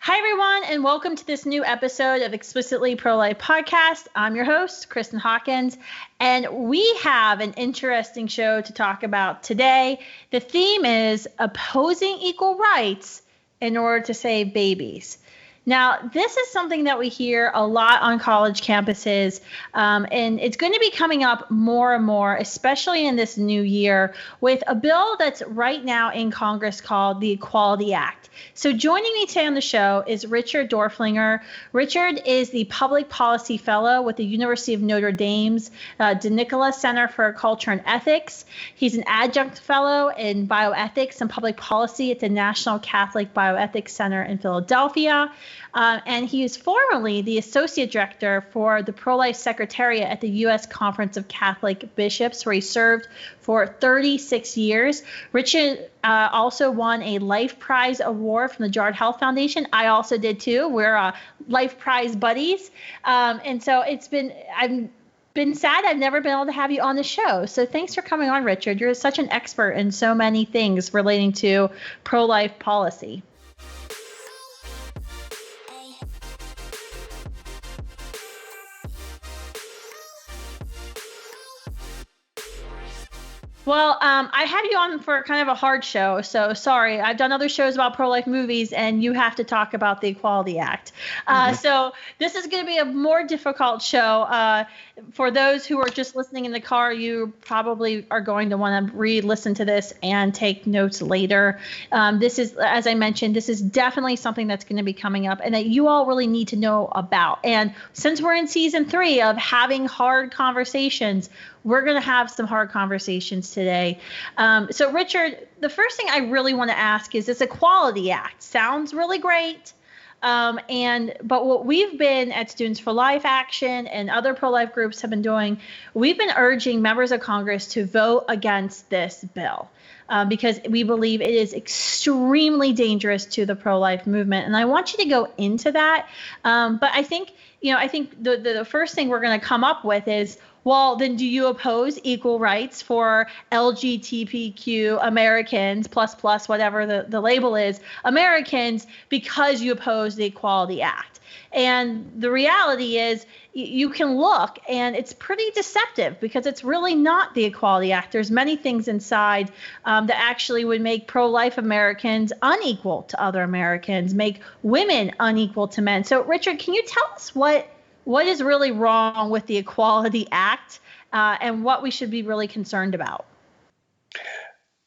Hi, everyone, and welcome to this new episode of Explicitly Pro-Life Podcast. I'm your host, Kristan Hawkins, and we have an interesting show to talk about today. The theme is opposing equal rights in order to save babies. Now, this is something that we hear a lot on college campuses, and it's going to be coming up more and more, especially in this new year, with a bill that's right now in Congress called the Equality Act. So joining me today on the show is Richard Doerflinger. Richard is the Public Policy Fellow with the University of Notre Dame's DeNicola Center for Culture and Ethics. He's an adjunct fellow in bioethics and public policy at the National Catholic Bioethics Center in Philadelphia. And he is formerly the Associate Director for the Pro-Life Secretariat at the U.S. Conference of Catholic Bishops, where he served for 36 years. Richard also won a Life Prize Award from the Jard Health Foundation. I also did too. We're Life Prize buddies. And so I've been sad I've never been able to have you on the show. So thanks for coming on, Richard. You're such an expert in so many things relating to pro-life policy. Well, I have you on for kind of a hard show, so sorry. I've done other shows about pro-life movies, and you have to talk about the Equality Act. So this is going to be a more difficult show. For those who are just listening in the car, you probably are going to want to re-listen to this and take notes later. This is, as I mentioned, this is definitely something that's going to be coming up and that you all really need to know about. And since we're in season 3 of having hard conversations, we're going to have some hard conversations today. So, Richard, the first thing I really want to ask is this Equality Act sounds really great. But what we've been at Students for Life Action and other pro-life groups have been doing, we've been urging members of Congress to vote against this bill because we believe it is extremely dangerous to the pro-life movement. And I want you to go into that. But I think the first thing we're going to come up with is, well, then do you oppose equal rights for LGBTQ Americans, plus, whatever the label is, Americans, because you oppose the Equality Act? And the reality is you can look, and it's pretty deceptive because it's really not the Equality Act. There's many things inside that actually would make pro-life Americans unequal to other Americans, make women unequal to men. So, Richard, can you tell us what is really wrong with the Equality Act and what we should be really concerned about?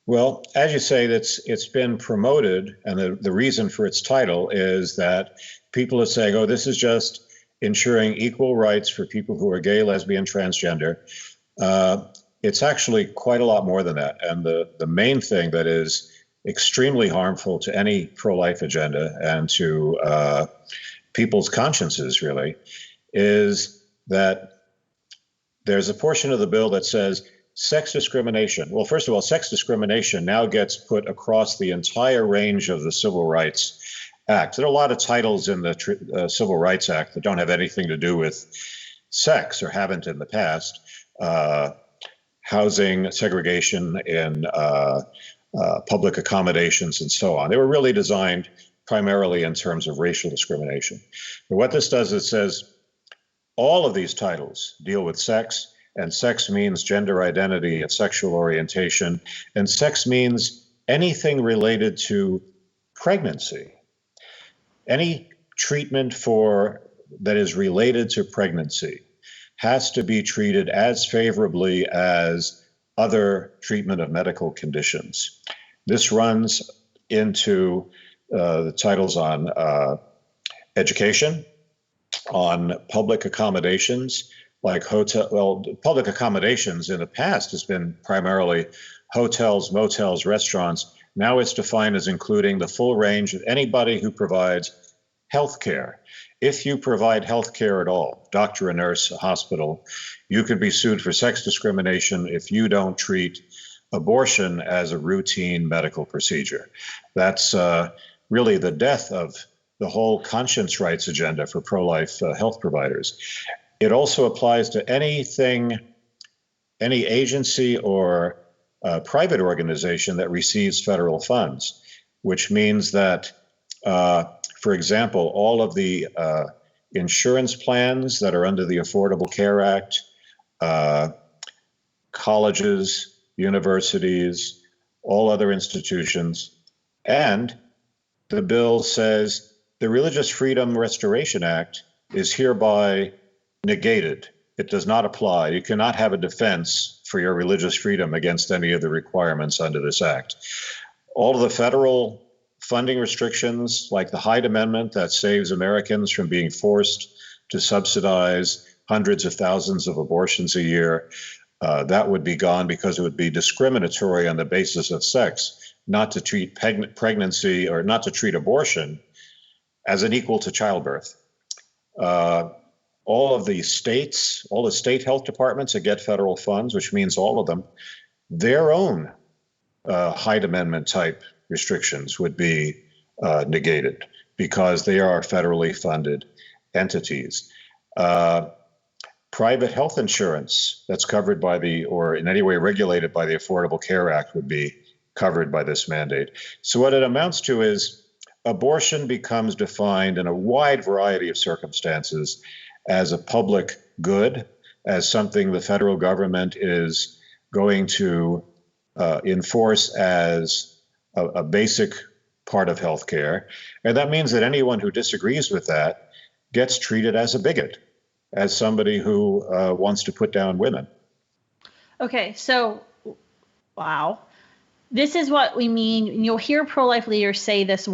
Well, as you say, it's been promoted, and the reason for its title is that people are saying, oh, this is just ensuring equal rights for people who are gay, lesbian, transgender. It's actually quite a lot more than that. And the main thing that is extremely harmful to any pro-life agenda and to people's consciences, really, is that there's a portion of the bill that says sex discrimination. Well, first of all, sex discrimination now gets put across the entire range of the Civil Rights Act. There are a lot of titles in the Civil Rights Act that don't have anything to do with sex or haven't in the past. Housing, segregation in public accommodations, and so on. They were really designed primarily in terms of racial discrimination. But what this does, it says, all of these titles deal with sex, and sex means gender identity and sexual orientation, and sex means anything related to pregnancy. Any treatment that is related to pregnancy has to be treated as favorably as other treatment of medical conditions. This runs into the titles on education, on public accommodations, like public accommodations in the past has been primarily hotels, motels, restaurants. Now it's defined as including the full range of anybody who provides health care. If you provide health care at all, doctor, a nurse, a hospital, you could be sued for sex discrimination if you don't treat abortion as a routine medical procedure. That's really the death of the whole conscience rights agenda for pro-life health providers. It also applies to anything, any agency or private organization that receives federal funds, which means that For example, all of the insurance plans that are under the Affordable Care Act, colleges, universities, all other institutions, and the bill says the Religious Freedom Restoration Act is hereby negated. It does not apply. You cannot have a defense for your religious freedom against any of the requirements under this act. All of the federal funding restrictions, like the Hyde Amendment that saves Americans from being forced to subsidize hundreds of thousands of abortions a year, that would be gone because it would be discriminatory on the basis of sex, not to treat pregnancy or not to treat abortion as an equal to childbirth. All of the states, all the state health departments that get federal funds, which means all of them, their own Hyde Amendment type restrictions would be negated because they are federally funded entities. Private health insurance that's covered by or in any way regulated by the Affordable Care Act would be covered by this mandate. So what it amounts to is abortion becomes defined in a wide variety of circumstances as a public good, as something the federal government is going to enforce as a basic part of healthcare. And that means that anyone who disagrees with that gets treated as a bigot, as somebody who wants to put down women. Okay, so, wow. This is what we mean. You'll hear pro-life leaders say this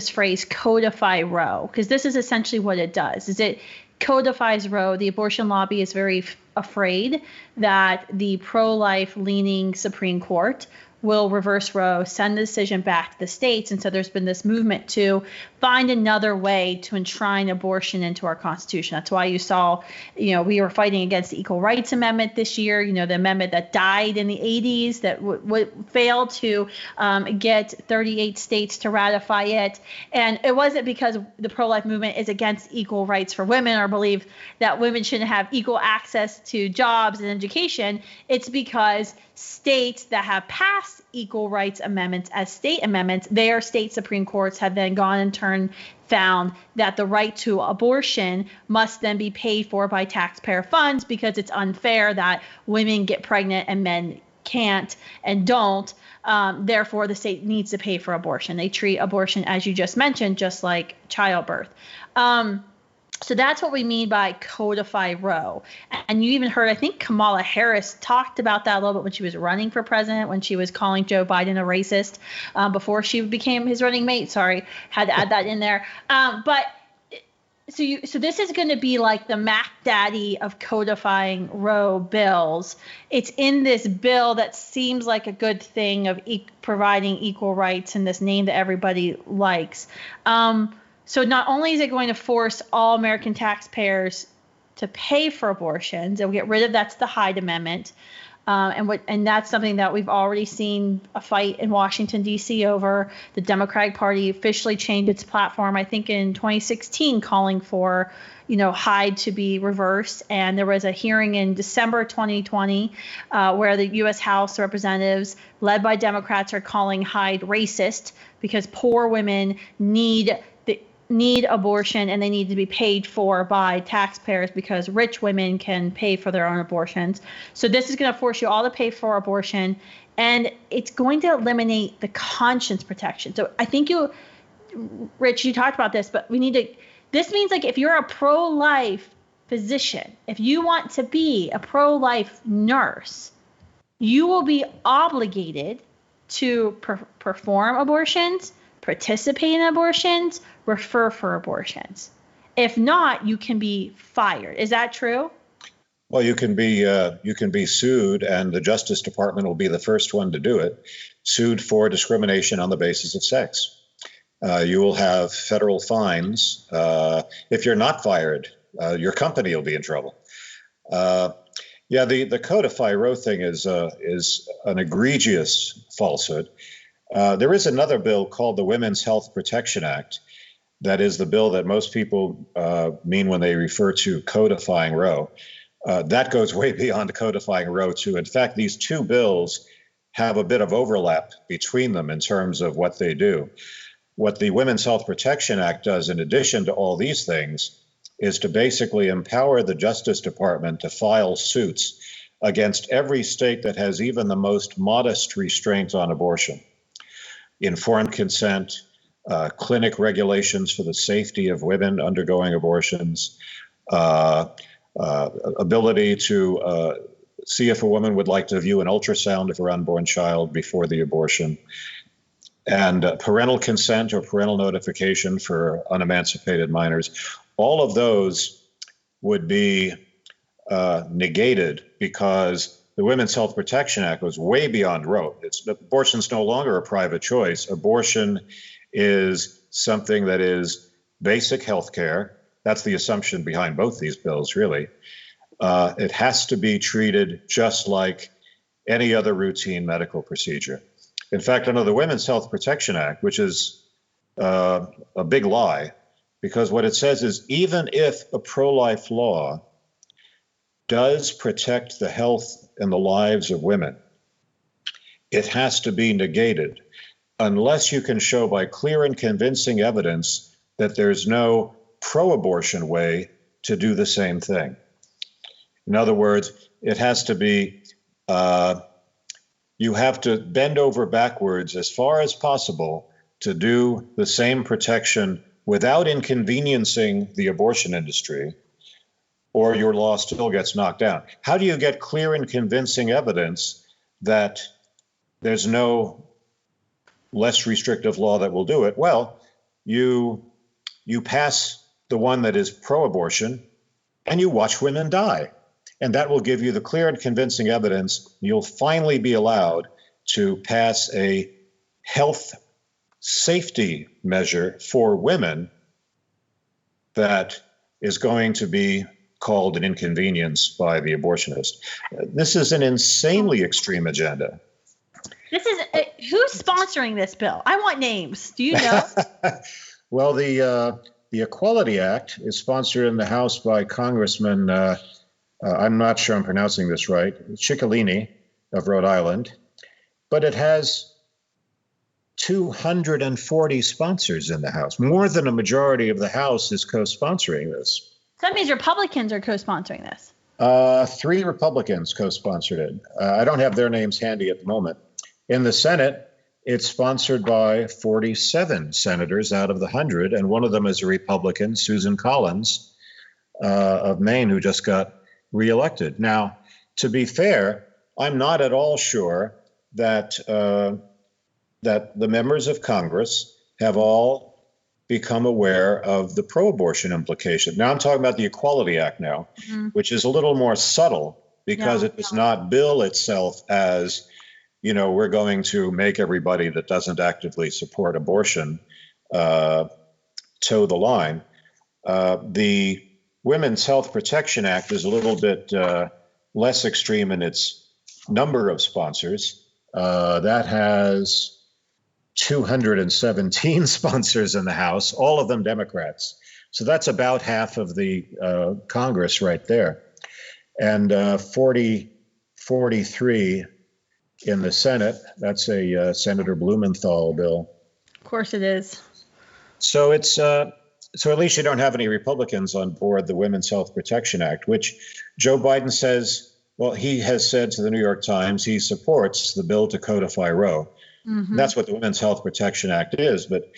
phrase, codify Roe, because this is essentially what it does. Is it codifies Roe. The abortion lobby is very afraid that the pro-life leaning Supreme Court will reverse Roe, send the decision back to the states. And so there's been this movement to find another way to enshrine abortion into our Constitution. That's why you saw, we were fighting against the Equal Rights Amendment this year, the amendment that died in the 80s that failed to get 38 states to ratify it. And it wasn't because the pro-life movement is against equal rights for women or believe that women shouldn't have equal access to jobs and education. It's because states that have passed equal rights amendments as state amendments, their state Supreme Courts have then gone and found that the right to abortion must then be paid for by taxpayer funds because it's unfair that women get pregnant and men can't and don't. Therefore, the state needs to pay for abortion. They treat abortion, as you just mentioned, just like childbirth. So that's what we mean by codify Roe. And you even heard, I think Kamala Harris talked about that a little bit when she was running for president, when she was calling Joe Biden a racist before she became his running mate. Sorry, had to add that in there. So this is going to be like the Mac Daddy of codifying Roe bills. It's in this bill that seems like a good thing of providing equal rights and this name that everybody likes. So not only is it going to force all American taxpayers to pay for abortions, and we'll get rid of that's the Hyde Amendment, and that's something that we've already seen a fight in Washington, D.C. over. The Democratic Party officially changed its platform, I think, in 2016, calling for Hyde to be reversed. And there was a hearing in December 2020 where the U.S. House of Representatives, led by Democrats, are calling Hyde racist because poor women need abortion and they need to be paid for by taxpayers because rich women can pay for their own abortions. So this is going to force you all to pay for abortion, and it's going to eliminate the conscience protection. So I think Rich, you talked about this, but this means like if you're a pro-life physician, if you want to be a pro-life nurse, you will be obligated to perform abortions, participate in abortions, refer for abortions. If not, you can be fired. Is that true? Well, you can be sued, and the Justice Department will be the first one to do it, sued for discrimination on the basis of sex. You will have federal fines. If you're not fired, your company will be in trouble. The codify Roe thing is an egregious falsehood. There is another bill called the Women's Health Protection Act. That is the bill that most people mean when they refer to codifying Roe. That goes way beyond codifying Roe, too. In fact, these two bills have a bit of overlap between them in terms of what they do. what the Women's Health Protection Act does, in addition to all these things, is to basically empower the Justice Department to file suits against every state that has even the most modest restraint on abortion. Informed consent, clinic regulations for the safety of women undergoing abortions, ability to see if a woman would like to view an ultrasound of her unborn child before the abortion, and parental consent or parental notification for unemancipated minors. All of those would be negated because the Women's Health Protection Act was way beyond Roe. Abortion's no longer a private choice. Abortion is something that is basic health care. That's the assumption behind both these bills, really. It has to be treated just like any other routine medical procedure. In fact, under the Women's Health Protection Act, which is a big lie, because what it says is even if a pro-life law does protect the health and the lives of women, it has to be negated unless you can show by clear and convincing evidence that there's no pro-abortion way to do the same thing. In other words, it has to be, you have to bend over backwards as far as possible to do the same protection without inconveniencing the abortion industry, or your law still gets knocked down. How do you get clear and convincing evidence that there's no less restrictive law that will do it? Well, you pass the one that is pro-abortion and you watch women die. And that will give you the clear and convincing evidence. You'll finally be allowed to pass a health safety measure for women that is going to be called an inconvenience by the abortionist. This is an insanely extreme agenda. This is who's sponsoring this bill? I want names. Do you know? Well, the Equality Act is sponsored in the House by Congressman, I'm not sure I'm pronouncing this right, Ciccolini of Rhode Island, but it has 240 sponsors in the House. More than a majority of the House is co-sponsoring this. So that means Republicans are co-sponsoring this. 3 Republicans co-sponsored it. I don't have their names handy at the moment. In the Senate, it's sponsored by 47 senators out of the 100, and one of them is a Republican, Susan Collins of Maine, who just got reelected. Now, to be fair, I'm not at all sure that that the members of Congress have all become aware of the pro-abortion implication. Now I'm talking about the Equality Act now, which is a little more subtle because it does not bill itself as, you know, we're going to make everybody that doesn't actively support abortion toe the line. The Women's Health Protection Act is a little bit less extreme in its number of sponsors. That has 217 sponsors in the House, all of them Democrats. So that's about half of the Congress right there. And 43 in the Senate. That's a Senator Blumenthal bill. Of course it is. So it's so at least you don't have any Republicans on board the Women's Health Protection Act, which Joe Biden says, well, he has said to the New York Times he supports the bill to codify Roe. That's what the Women's Health Protection Act is. But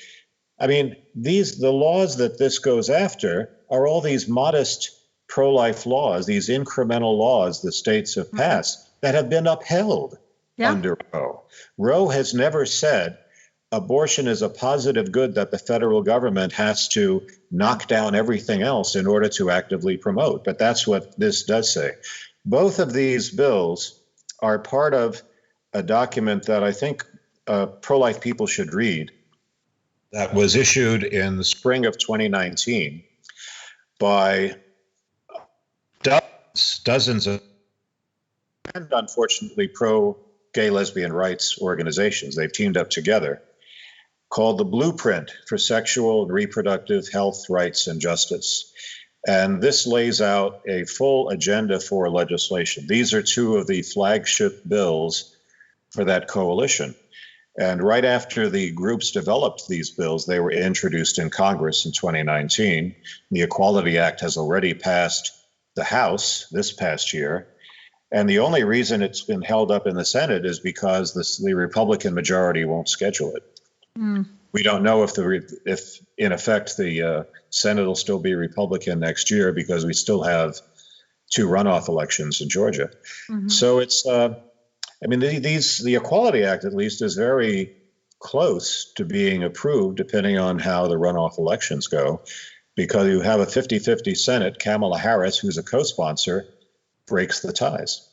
I mean, the laws that this goes after are all these modest pro-life laws, these incremental laws the states have passed that have been upheld under Roe. Roe has never said abortion is a positive good that the federal government has to knock down everything else in order to actively promote. But that's what this does say. Both of these bills are part of a document that I think pro-life people should read that was issued in the spring of 2019 by dozens of, and unfortunately, pro-gay lesbian rights organizations. They've teamed up together, called the Blueprint for Sexual and Reproductive Health, Rights, and Justice. And this lays out a full agenda for legislation. These are 2 of the flagship bills for that coalition. And right after the groups developed these bills, they were introduced in Congress in 2019. The Equality Act has already passed the House this past year. And the only reason it's been held up in the Senate is because the Republican majority won't schedule it. We don't know if in effect the Senate will still be Republican next year, because we still have 2 runoff elections in Georgia. So it's the Equality Act, at least, is very close to being approved, depending on how the runoff elections go, because you have a 50-50 Senate. Kamala Harris, who's a co-sponsor, breaks the ties.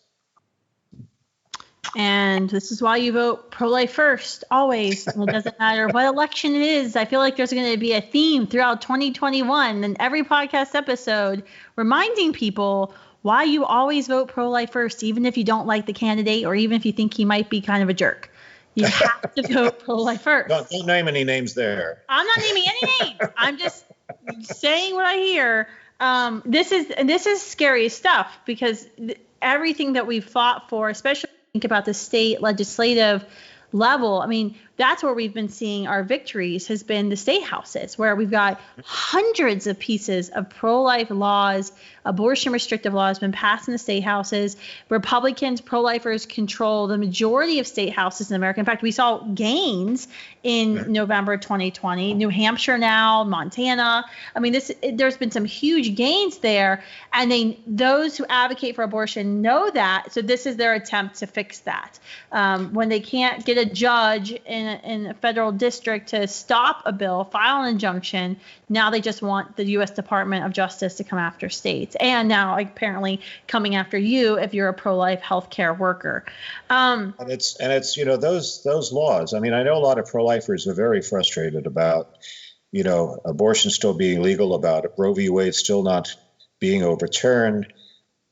And this is why you vote pro-life first, always. It doesn't matter what election it is. I feel like there's going to be a theme throughout 2021 and every podcast episode reminding people why you always vote pro-life first, even if you don't like the candidate or even if you think he might be kind of a jerk. You have to vote pro-life first. Don't name any names there. I'm not naming any names. I'm just saying what I hear. This is scary stuff, because everything that we've fought for, especially think about the state legislative level, I mean, that's where we've been seeing our victories, has been the state houses, where we've got hundreds of pieces of pro-life laws, abortion restrictive laws been passed in the state houses. Republicans, pro-lifers control the majority of state houses in America. In fact, we saw gains in November 2020, New Hampshire now, Montana. I mean, there's been some huge gains there. And those who advocate for abortion know that. So this is their attempt to fix that. When they can't get a judge in a federal district to stop a bill, file an injunction, now they just want the U.S. Department of Justice to come after states, and now apparently coming after you if you're a pro-life healthcare worker. And it's those laws. I mean, I know a lot of pro-lifers are very frustrated about abortion still being legal, about Roe v. Wade still not being overturned.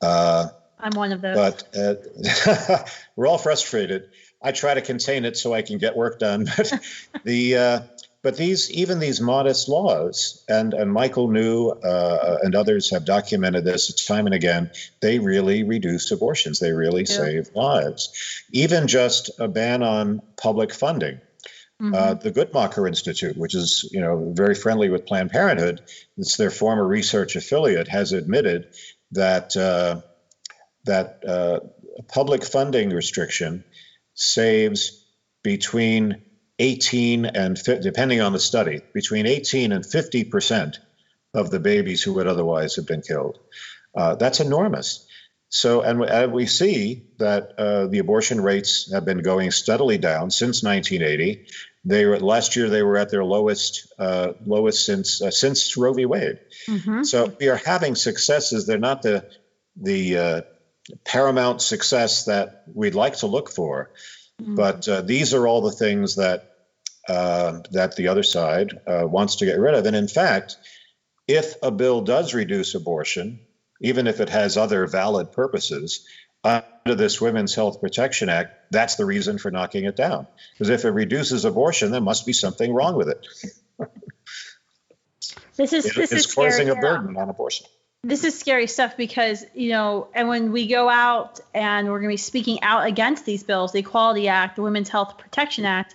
I'm one of those. But we're all frustrated. I try to contain it so I can get work done. But these modest laws, and Michael New and others have documented this time and again, they really reduce abortions. They really save lives. Even just a ban on public funding. The Guttmacher Institute, which is very friendly with Planned Parenthood, it's their former research affiliate, has admitted that public funding restriction saves between 18 and, depending on the study, between 18 and 50% of the babies who would otherwise have been killed. That's enormous. So, and we see that the abortion rates have been going steadily down since 1980. Last year they were at their lowest since Roe v. Wade. So we are having successes. They're not the paramount success that we'd like to look for, but these are all the things that the other side wants to get rid of. And in fact, if a bill does reduce abortion, even if it has other valid purposes, under this Women's Health Protection Act, that's the reason for knocking it down. Because if it reduces abortion, there must be something wrong with it. This is causing a burden on abortion. This is scary stuff because, and when we go out and we're going to be speaking out against these bills, the Equality Act, the Women's Health Protection Act,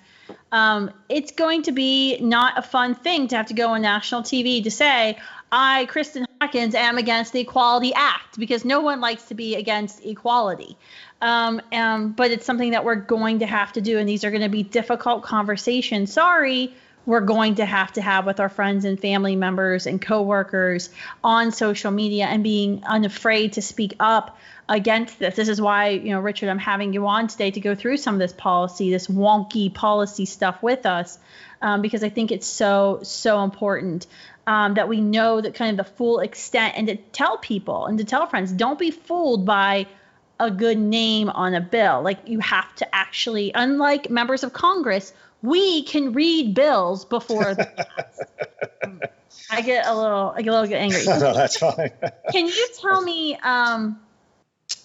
it's going to be not a fun thing to have to go on national TV to say, I, Kristan Hawkins, am against the Equality Act, because no one likes to be against equality. But it's something that we're going to have to do, and these are going to be difficult conversations. Sorry. We're going to have with our friends and family members and coworkers on social media, and being unafraid to speak up against this. This is why, Richard, I'm having you on today to go through some of this policy, this wonky policy stuff with us, because I think it's so important that we know that kind of the full extent, and to tell people and to tell friends, don't be fooled by a good name on a bill. Like, you have to actually, unlike members of Congress, we can read bills before they're passed. I get a little angry. No, that's fine. Can you tell me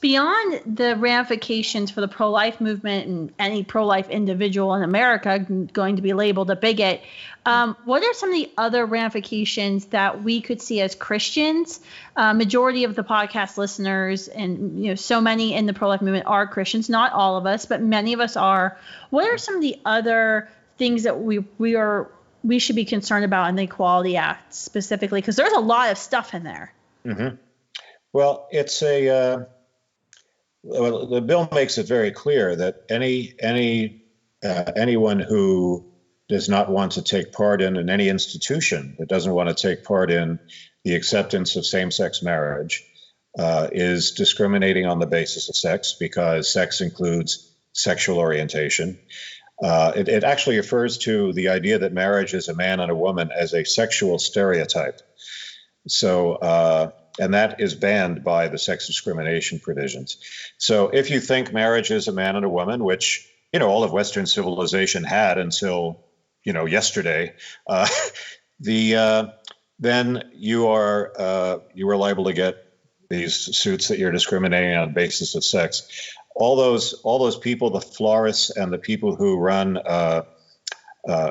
beyond the ramifications for the pro-life movement and any pro-life individual in America going to be labeled a bigot, what are some of the other ramifications that we could see as Christians? Majority of the podcast listeners and so many in the pro-life movement are Christians, not all of us, but many of us are. What are some of the other things that we should be concerned about in the Equality Act specifically? Because there's a lot of stuff in there. Mm-hmm. Well, it's the bill makes it very clear that anyone who does not want to take part in any institution that doesn't want to take part in the acceptance of same-sex marriage is discriminating on the basis of sex, because sex includes sexual orientation. It actually refers to the idea that marriage is a man and a woman as a sexual stereotype. So, and that is banned by the sex discrimination provisions. So if you think marriage is a man and a woman, which, all of Western civilization had until, yesterday, then you are liable to get these suits that you're discriminating on the basis of sex. All those people, the florists and the people who run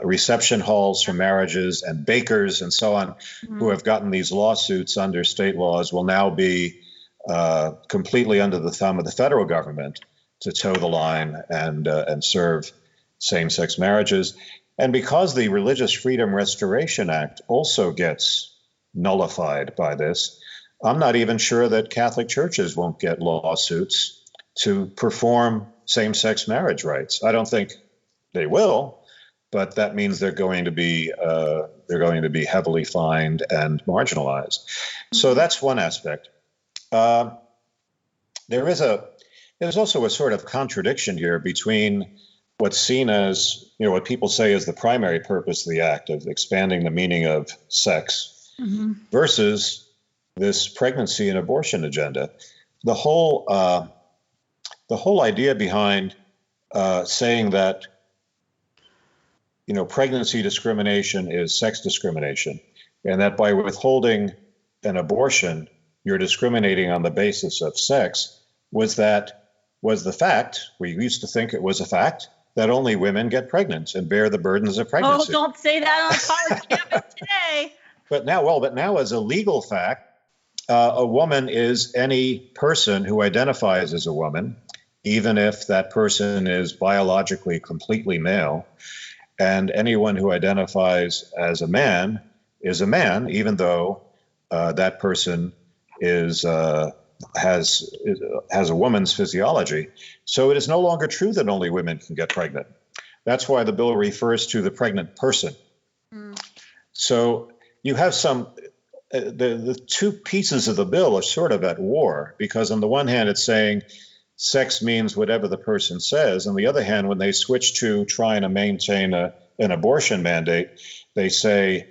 reception halls for marriages and bakers and so on, who have gotten these lawsuits under state laws, will now be completely under the thumb of the federal government to toe the line and serve same-sex marriages. And because the Religious Freedom Restoration Act also gets nullified by this, I'm not even sure that Catholic churches won't get lawsuits to perform same-sex marriage rites. I don't think they will, but that means they're going to be heavily fined and marginalized. So that's one aspect. There's also a sort of contradiction here between what's seen as, what people say is the primary purpose of the act of expanding the meaning of sex versus this pregnancy and abortion agenda. The whole idea behind saying that pregnancy discrimination is sex discrimination, and that by withholding an abortion, you're discriminating on the basis of sex, was the fact, we used to think it was a fact, that only women get pregnant and bear the burdens of pregnancy. Oh, don't say that on a college campus today. But now as a legal fact, a woman is any person who identifies as a woman, even if that person is biologically completely male. And anyone who identifies as a man is a man, even though that person has a woman's physiology. So it is no longer true that only women can get pregnant. That's why the bill refers to the pregnant person. So you have the two pieces of the bill are sort of at war, because on the one hand, it's saying sex means whatever the person says. On the other hand, when they switch to trying to maintain an abortion mandate, they say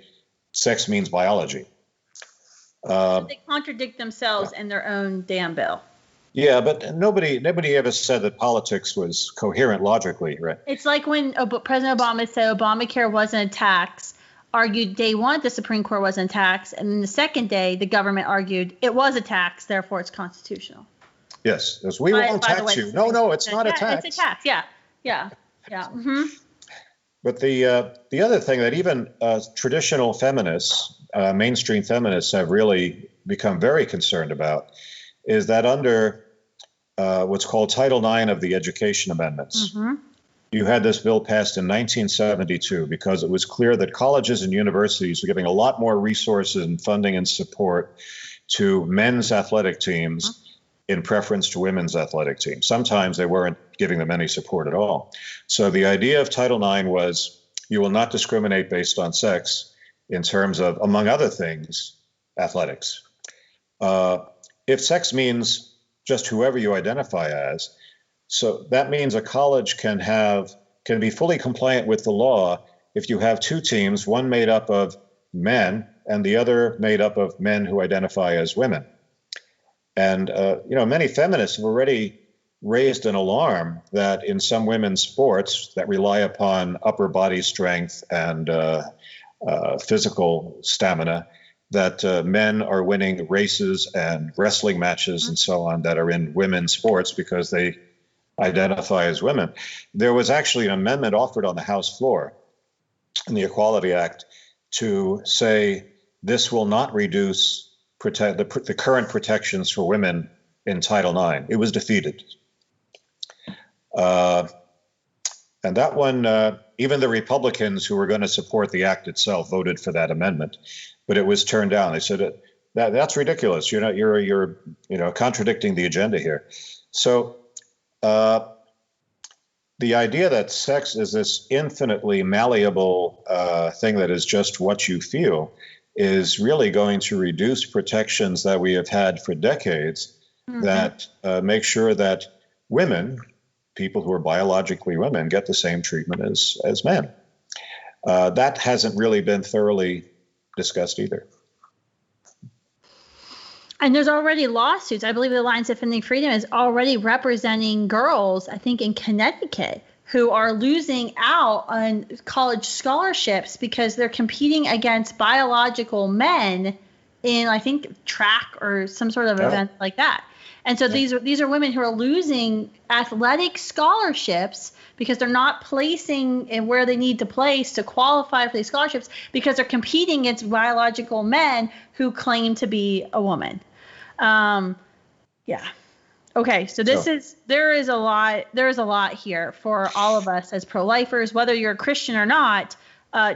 sex means biology. So they contradict themselves in their own damn bill. Yeah, but nobody ever said that politics was coherent logically, right? It's like when President Obama said Obamacare wasn't a tax, argued day one the Supreme Court wasn't a tax, and then the second day the government argued it was a tax, therefore it's constitutional. Yes, as we won't tax you. No, it's not a tax. It's a tax. Yeah. Mm-hmm. But the other thing that even traditional feminists, mainstream feminists, have really become very concerned about is that under what's called Title IX of the Education Amendments, you had this bill passed in 1972 because it was clear that colleges and universities were giving a lot more resources and funding and support to men's athletic teams in preference to women's athletic teams. Sometimes they weren't giving them any support at all. So the idea of Title IX was you will not discriminate based on sex in terms of, among other things, athletics. If sex means just whoever you identify as, so that means a college can be fully compliant with the law if you have two teams, one made up of men and the other made up of men who identify as women. And, many feminists have already raised an alarm that in some women's sports that rely upon upper body strength and physical stamina, that men are winning races and wrestling matches and so on that are in women's sports because they identify as women. There was actually an amendment offered on the House floor in the Equality Act to say this will not reduce the current protections for women in Title IX. It was defeated. And that one, even the Republicans who were going to support the act itself voted for that amendment, but it was turned down. They said that's ridiculous. You're contradicting the agenda here. So the idea that sex is this infinitely malleable thing that is just what you feel is really going to reduce protections that we have had for decades that make sure that women, people who are biologically women, get the same treatment as men. That hasn't really been thoroughly discussed either. And there's already lawsuits. I believe the Alliance Defending Freedom is already representing girls, I think in Connecticut, who are losing out on college scholarships because they're competing against biological men in, I think, track or some sort of event like that. And so these are women who are losing athletic scholarships because they're not placing in where they need to place to qualify for these scholarships because they're competing against biological men who claim to be a woman. Okay. So there is a lot here for all of us as pro-lifers, whether you're a Christian or not,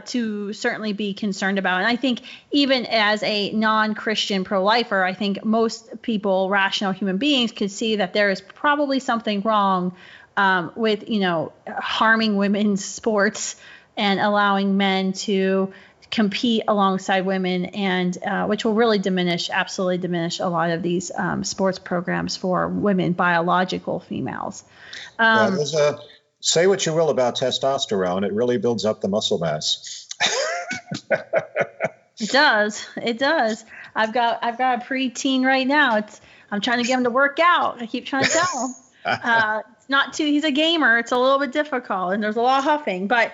to certainly be concerned about. And I think even as a non-Christian pro-lifer, I think most people, rational human beings, could see that there is probably something wrong with, harming women's sports and allowing men to compete alongside women, and which will really absolutely diminish a lot of these sports programs for women, biological females. Say what you will about testosterone, it really builds up the muscle mass. It does. I've got a preteen right now. I'm trying to get him to work out. I keep trying to tell him. It's not too. He's a gamer. It's a little bit difficult, and there's a lot of huffing. But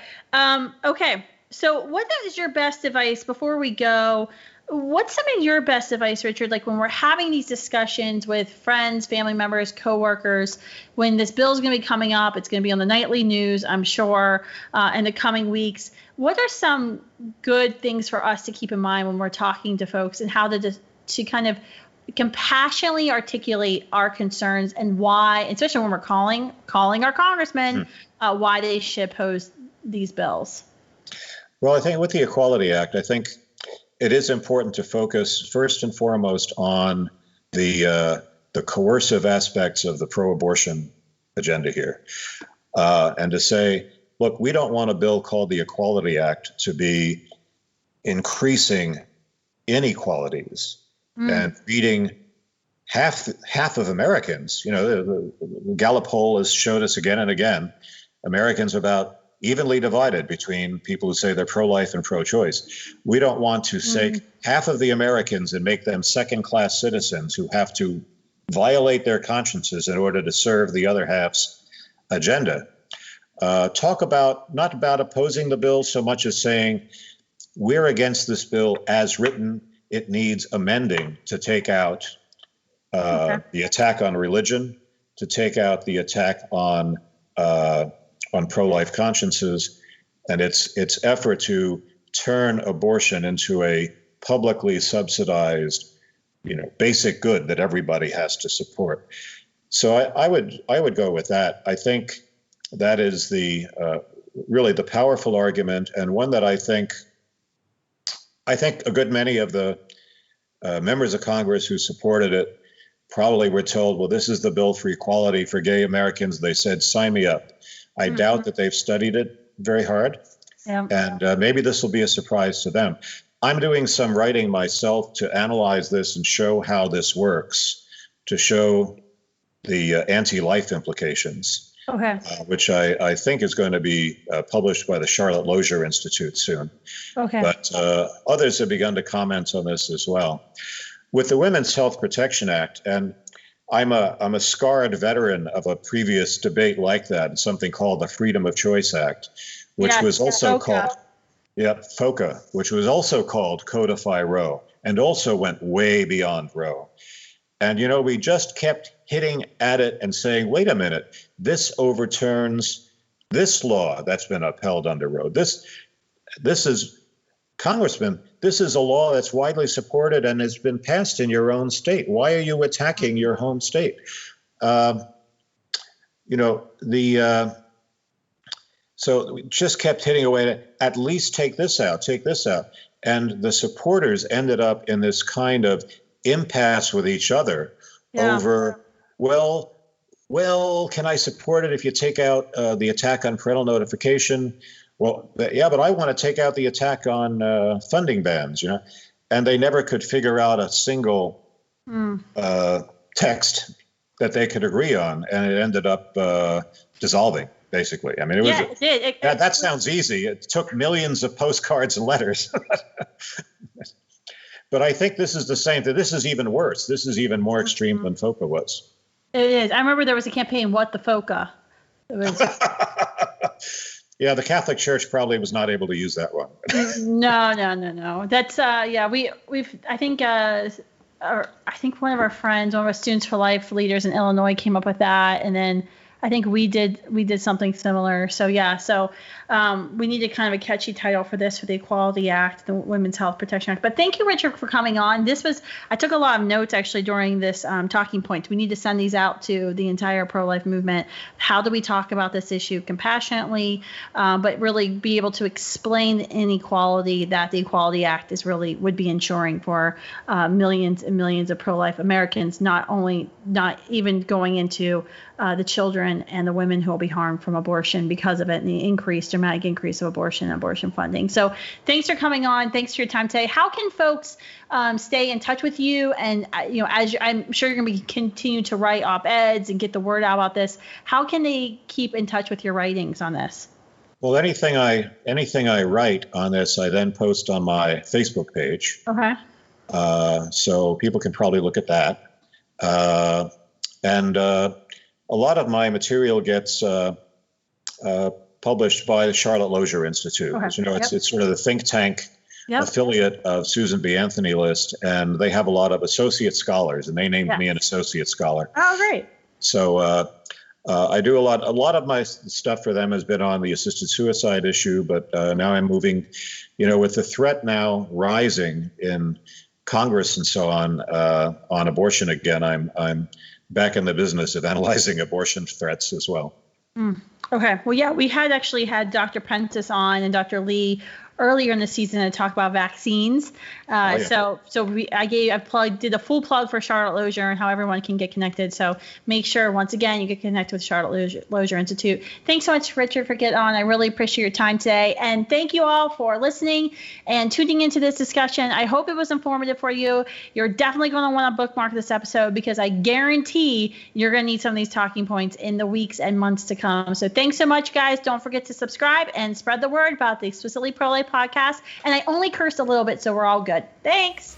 okay. So what is your best advice before we go? What's some of your best advice, Richard? Like when we're having these discussions with friends, family members, coworkers, when this bill is going to be coming up, it's going to be on the nightly news, I'm sure, in the coming weeks. What are some good things for us to keep in mind when we're talking to folks, and how to kind of compassionately articulate our concerns and why, especially when we're calling our congressmen, why they should oppose these bills? Well, I think with the Equality Act, I think it is important to focus first and foremost on the coercive aspects of the pro-abortion agenda here, and to say, look, we don't want a bill called the Equality Act to be increasing inequalities and feeding half of Americans. The Gallup poll has showed us again and again, Americans about evenly divided between people who say they're pro-life and pro-choice. We don't want to take half of the Americans and make them second-class citizens who have to violate their consciences in order to serve the other half's agenda. Talk about, not about opposing the bill so much as saying, we're against this bill as written. It needs amending to take out the attack on religion, to take out the attack on pro-life consciences, and its effort to turn abortion into a publicly subsidized, basic good that everybody has to support. So I would go with that. I think that is really the powerful argument, and one that I think a good many of the members of Congress who supported it probably were told, well, this is the bill for equality for gay Americans. They said, sign me up. I doubt that they've studied it very hard, and maybe this will be a surprise to them. I'm doing some writing myself to analyze this and show how this works, to show the anti-life implications, which I think is going to be published by the Charlotte Lozier Institute soon. But others have begun to comment on this as well. With the Women's Health Protection Act, and I'm a scarred veteran of a previous debate like that, something called the Freedom of Choice Act, which was also called FOCA, which was also called Codify Roe. and also went way beyond Roe. And, we just kept hitting at it and saying, wait a minute, this overturns this law that's been upheld under Roe. This is, Congressman, this is a law that's widely supported and has been passed in your own state. Why are you attacking your home state? So we just kept hitting away at least take this out. And the supporters ended up in this kind of impasse with each other over, well, can I support it if you take out the attack on parental notification? Well, yeah, but I want to take out the attack on funding bans, and they never could figure out a single text that they could agree on, and it ended up dissolving, basically. I mean, it did. That sounds easy. It took millions of postcards and letters. But I think this is the same. This is even worse. This is even more extreme than FOCA was. It is. I remember there was a campaign, What the FOCA? It was... Yeah, the Catholic Church probably was not able to use that one. No. That's I think one of our friends, one of our Students for Life leaders in Illinois came up with that, and then I think we did something similar. So we need kind of a catchy title for this, for the Equality Act, the Women's Health Protection Act. But thank you, Richard, for coming on. I took a lot of notes actually during this talking point. We need to send these out to the entire pro-life movement. How do we talk about this issue compassionately, but really be able to explain the inequality that the Equality Act would be ensuring for millions and millions of pro-life Americans, not even going into the children and the women who will be harmed from abortion because of it, and the dramatic increase of abortion funding. So thanks for coming on. Thanks for your time today. How can folks stay in touch with you? And, I'm sure you're going to continue to write op-eds and get the word out about this. How can they keep in touch with your writings on this? Well, anything I write on this, I then post on my Facebook page. Okay. So people can probably look at that. And a lot of my material gets published by the Charlotte Lozier Institute. Okay. As you know, it's sort of the think tank affiliate of Susan B. Anthony List, and they have a lot of associate scholars, and they named me an associate scholar. Oh, great. So I do a lot of my stuff for them has been on the assisted suicide issue, but now I'm moving, with the threat now rising in Congress and so on abortion again, I'm back in the business of analyzing abortion threats as well. Okay. Well, yeah, we had actually had Dr. Prentice on and Dr. Lee earlier in the season to talk about vaccines. I did a full plug for Charlotte Lozier and how everyone can get connected. So make sure, once again, you get connected with Charlotte Lozier Institute. Thanks so much, Richard, for getting on. I really appreciate your time today. And thank you all for listening and tuning into this discussion. I hope it was informative for you. You're definitely going to want to bookmark this episode, because I guarantee you're going to need some of these talking points in the weeks and months to come. So thanks so much, guys. Don't forget to subscribe and spread the word about the Explicitly Pro-Life podcast. And I only cursed a little bit, so we're all good. Thanks.